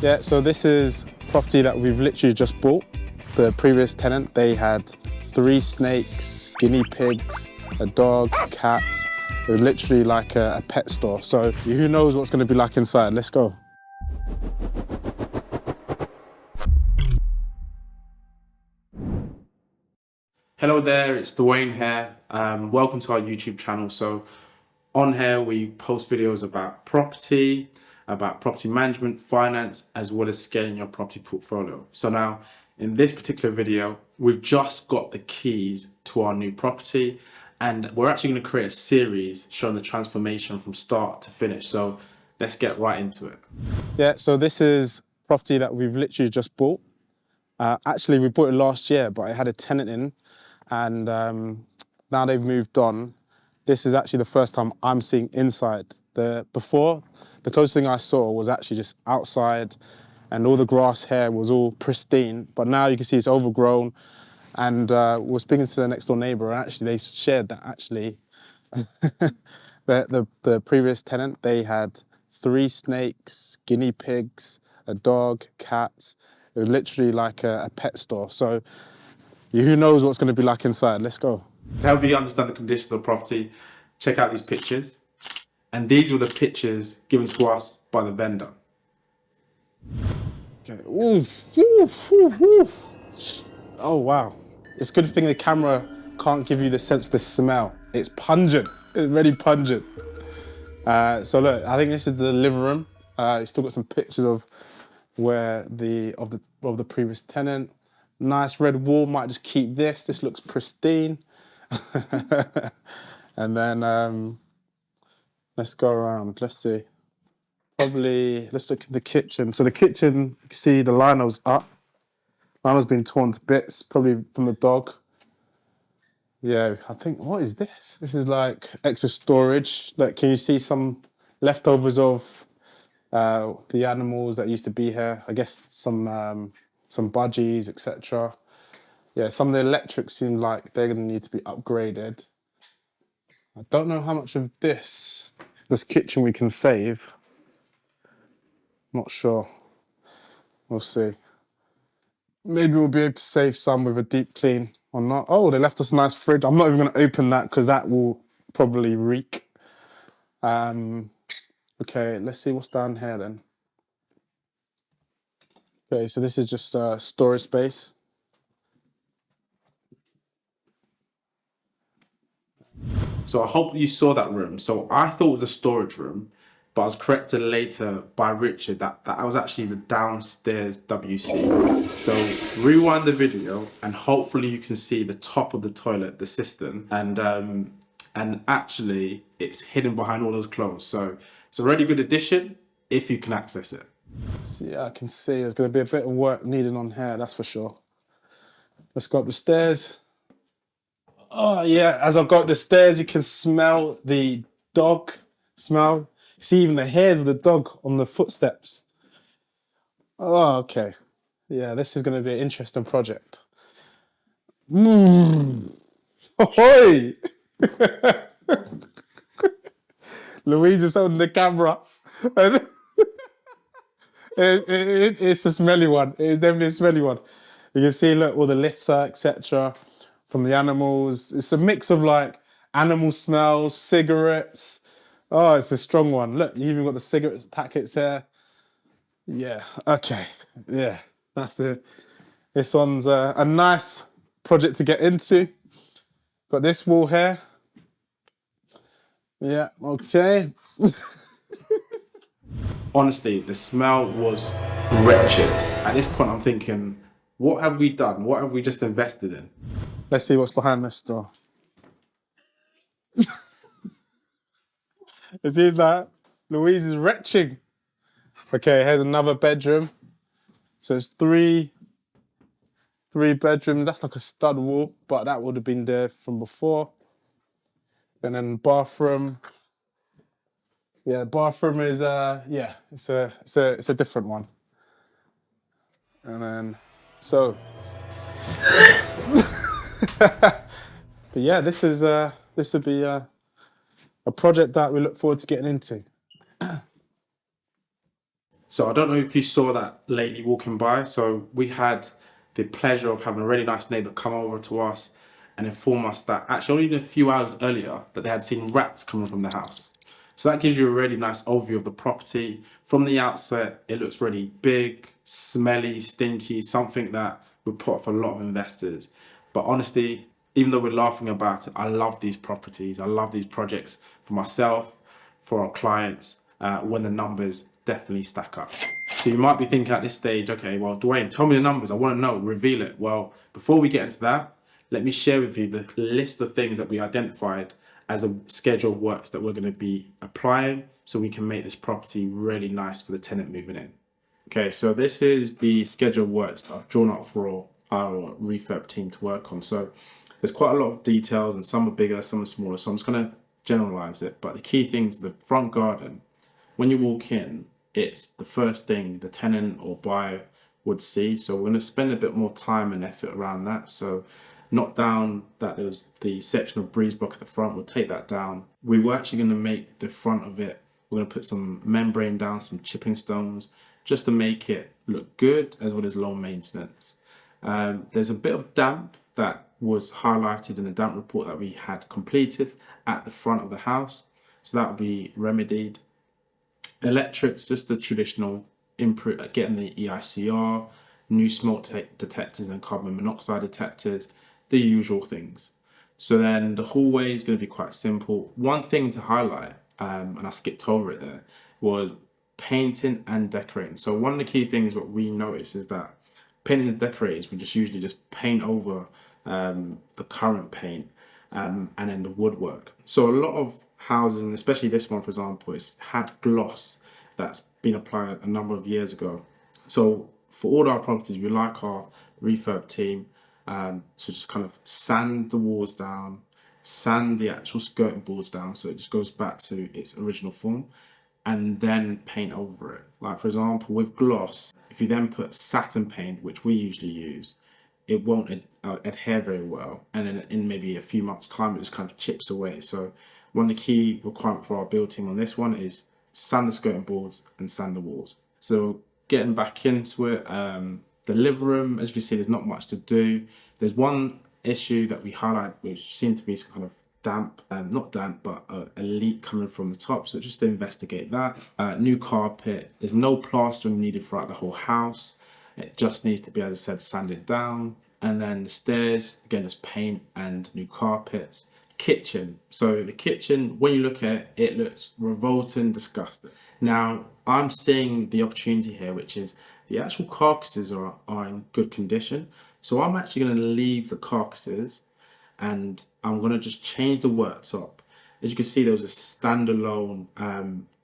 Yeah, so this is property that we've literally just bought. The previous tenant, they had 3 snakes, guinea pigs, a dog, cats. It was literally like a pet store. So who knows what's going to be like inside? Let's go. Hello there, it's Dwayne here. Welcome to our YouTube channel. So on here, we post videos about property management, finance, as well as scaling your property portfolio. So now in this particular video, we've just got the keys to our new property, and we're actually going to create a series showing the transformation from start to finish. So let's get right into it. Yeah, so this is property that we've literally just bought. Actually, we bought it last year, but it had a tenant in, and now they've moved on. This is actually the first time I'm seeing inside. Before, the closest thing I saw was actually just outside, and all the grass here was all pristine, but now you can see it's overgrown. And we're speaking to the next door neighbor, and actually they shared that actually the previous tenant, they had 3 snakes, guinea pigs, a dog, cats. It was literally like a pet store. So who knows what's going to be like inside? Let's go. To help you understand the condition of the property, check out these pictures. And these were the pictures given to us by the vendor. Okay. Oof, oof, oof, oof. Oh, wow. It's a good thing the camera can't give you the sense of the smell. It's pungent. It's really pungent. So look, I think this is the living room. It's still got some pictures of where of the previous tenant. Nice red wall. Might just keep this. This looks pristine. And then let's go around. Let's see. Probably let's look at the kitchen. So the kitchen, you can see the lino's up. Lino's been torn to bits, probably from the dog. Yeah, I think, what is this? This is like extra storage. Like, can you see some leftovers of the animals that used to be here? I guess some budgies, etc. Yeah, some of the electrics seem like they're going to need to be upgraded. I don't know how much of this kitchen we can save. Not sure. We'll see. Maybe we'll be able to save some with a deep clean or not. Oh, they left us a nice fridge. I'm not even going to open that because that will probably reek. Okay, let's see what's down here then. Okay, so this is just storage space. So I hope you saw that room. So I thought it was a storage room, but I was corrected later by Richard that was actually the downstairs WC. So rewind the video and hopefully you can see the top of the toilet, the cistern, and actually it's hidden behind all those clothes. So it's a really good addition if you can access it. So yeah, I can see there's going to be a bit of work needed on here, that's for sure. Let's go up the stairs. Oh yeah, as I go up the stairs, you can smell the dog smell. See even the hairs of the dog on the footsteps. Oh, okay. Yeah, this is going to be an interesting project. Ahoy! Louise is on the camera. It's a smelly one. It's definitely a smelly one. You can see, look, all the litter, etc. from the animals. It's a mix of like animal smells, cigarettes. Oh, it's a strong one. Look, you even got the cigarette packets here. Yeah, okay. Yeah, that's it. This one's a nice project to get into. Got this wall here. Yeah, okay. Honestly, the smell was wretched. At this point, I'm thinking, what have we done? What have we just invested in? Let's see what's behind this door. It seems like Louise is retching. Okay, here's another bedroom. So it's three bedrooms. That's like a stud wall, but that would have been there from before. And then bathroom. Yeah, bathroom is yeah, it's a different one. And then so but yeah, this would be a project that we look forward to getting into. So I don't know if you saw that lady walking by. So we had the pleasure of having a really nice neighbour come over to us and inform us that actually only a few hours earlier that they had seen rats coming from the house. So that gives you a really nice overview of the property. From the outset, it looks really big, smelly, stinky, something that would put off a lot of investors. But honestly, even though we're laughing about it, I love these properties. I love these projects for myself, for our clients, when the numbers definitely stack up. So you might be thinking at this stage, okay, well, Dwayne, tell me the numbers. I want to know, reveal it. Well, before we get into that, let me share with you the list of things that we identified as a schedule of works that we're going to be applying so we can make this property really nice for the tenant moving in. Okay, so this is the schedule of works that I've drawn up for our refurb team to work on. So there's quite a lot of details and some are bigger, some are smaller. So I'm just going to generalize it. But the key things, the front garden, when you walk in, it's the first thing the tenant or buyer would see. So we're going to spend a bit more time and effort around that. So knock down that there was the section of breeze block at the front. We'll take that down. We were actually going to make the front of it, we're going to put some membrane down, some chipping stones, just to make it look good as well as low maintenance. There's a bit of damp that was highlighted in the damp report that we had completed at the front of the house. So that will be remedied. Electrics, just the traditional input, getting the EICR, new smoke detectors and carbon monoxide detectors, the usual things. So then the hallway is going to be quite simple. One thing to highlight, and I skipped over it there, was painting and decorating. So one of the key things what we notice is that painting and decorating, we just usually just paint over the current paint and then the woodwork. So a lot of houses, and especially this one for example, it's had gloss that's been applied a number of years ago. So for all our properties, we like our refurb team to just kind of sand the walls down, sand the actual skirting boards down so it just goes back to its original form, and then paint over it. Like for example, with gloss, if you then put satin paint, which we usually use, it won't adhere very well, and then in maybe a few months time it just kind of chips away. So one of the key requirements for our build team on this one is sand the skirting boards and sand the walls. So getting back into it, the living room, as you can see, there's not much to do. There's one issue that we highlight which seemed to be some kind of damp, not damp, but a leak coming from the top. So just to investigate that. New carpet, there's no plastering needed throughout the whole house. It just needs to be, as I said, sanded down. And then the stairs, again, just paint and new carpets. Kitchen. So the kitchen, when you look at it, it looks revolting, disgusting. Now, I'm seeing the opportunity here, which is the actual carcasses are in good condition. So I'm actually going to leave the carcasses and I'm going to just change the worktop. As you can see, there was a standalone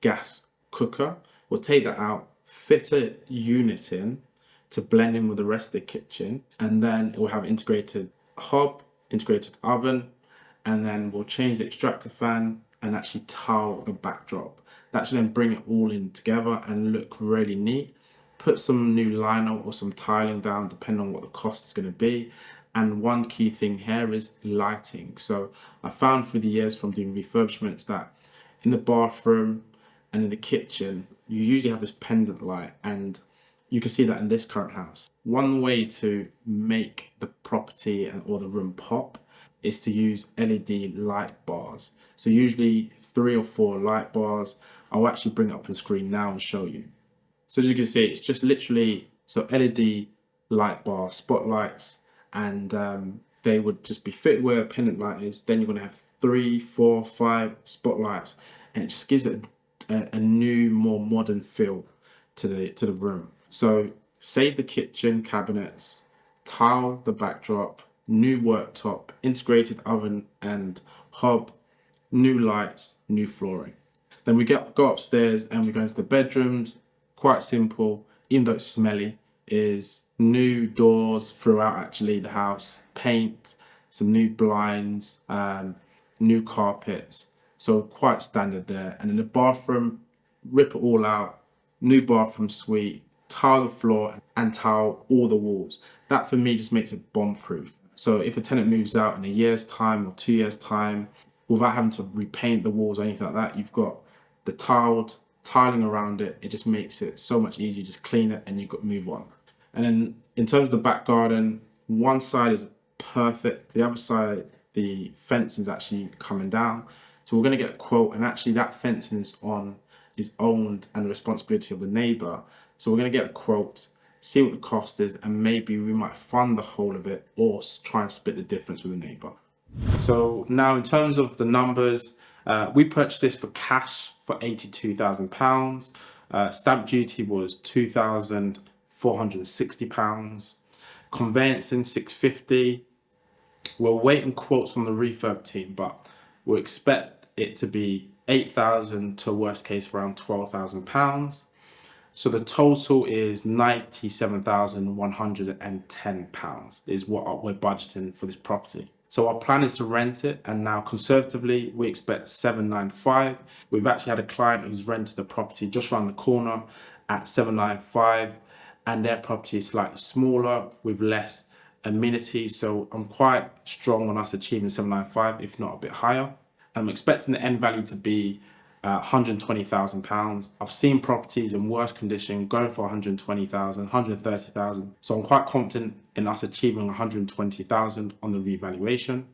gas cooker. We'll take that out, fit a unit in to blend in with the rest of the kitchen, and then it will have integrated hob, integrated oven, and then we'll change the extractor fan and actually tile the backdrop. That should then bring it all in together and look really neat. Put some new lino or some tiling down depending on what the cost is going to be. And one key thing here is lighting. So I found through the years from doing refurbishments that in the bathroom and in the kitchen, you usually have this pendant light, and you can see that in this current house. One way to make the property or the room pop is to use LED light bars. So usually 3 or 4 light bars. I'll actually bring it up on the screen now and show you. So as you can see, it's just literally, so LED light bar spotlights, and they would just be fitted where a pendant light is. Then you're going to have 3, 4, 5 spotlights, and it just gives it a new, more modern feel to the room. So save the kitchen cabinets, tile the backdrop, new worktop, integrated oven and hob, new lights, new flooring. Then we go upstairs and we go into the bedrooms. Quite simple, even though it's smelly, is new doors throughout actually the house, paint, some new blinds, new carpets. So quite standard there. And in the bathroom, rip it all out, new bathroom suite, tile the floor and tile all the walls. That for me just makes it bomb proof. So if a tenant moves out in a year's time or 2 years time, without having to repaint the walls or anything like that, you've got the tiled tiling around it. It just makes it so much easier. Just clean it and you got move on. And then in terms of the back garden, one side is perfect. The other side, the fencing is actually coming down. So we're going to get a quote, and actually that fencing is owned and the responsibility of the neighbor. So we're going to get a quote, see what the cost is, and maybe we might fund the whole of it or try and split the difference with the neighbor. So now in terms of the numbers, we purchased this for cash for £82,000. Stamp duty was £2,460. Conveyancing £650. We're waiting quotes from the refurb team, but we'll expect it to be £8,000 to worst case around £12,000. So the total is £97,110 is what we're budgeting for this property. So our plan is to rent it, and now conservatively we expect £795. We've actually had a client who's rented the property just around the corner at £795, and their property is slightly smaller with less amenities. So I'm quite strong on us achieving £795, if not a bit higher. I'm expecting the end value to be £120,000. I've seen properties in worse condition going for £120,000, £130,000. So I'm quite confident in us achieving £120,000 on the revaluation.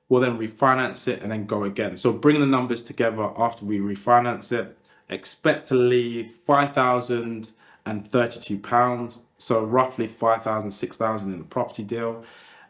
We'll then refinance it and then go again. So bringing the numbers together after we refinance it, expect to leave £5,032. So roughly £5,000, £6,000 in the property deal,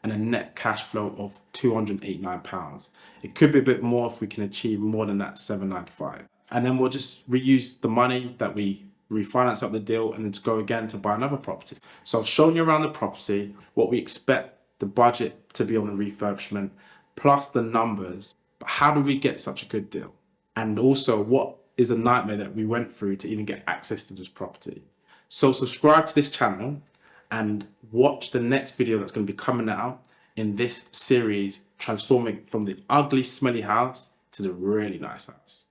and a net cash flow of £289. It could be a bit more if we can achieve more than that £795. And then we'll just reuse the money that we refinance up the deal and then to go again to buy another property. So I've shown you around the property what we expect the budget to be on the refurbishment, plus the numbers. But how do we get such a good deal? And also, what is the nightmare that we went through to even get access to this property? So subscribe to this channel and watch the next video that's going to be coming out in this series, transforming from the ugly, smelly house to the really nice house.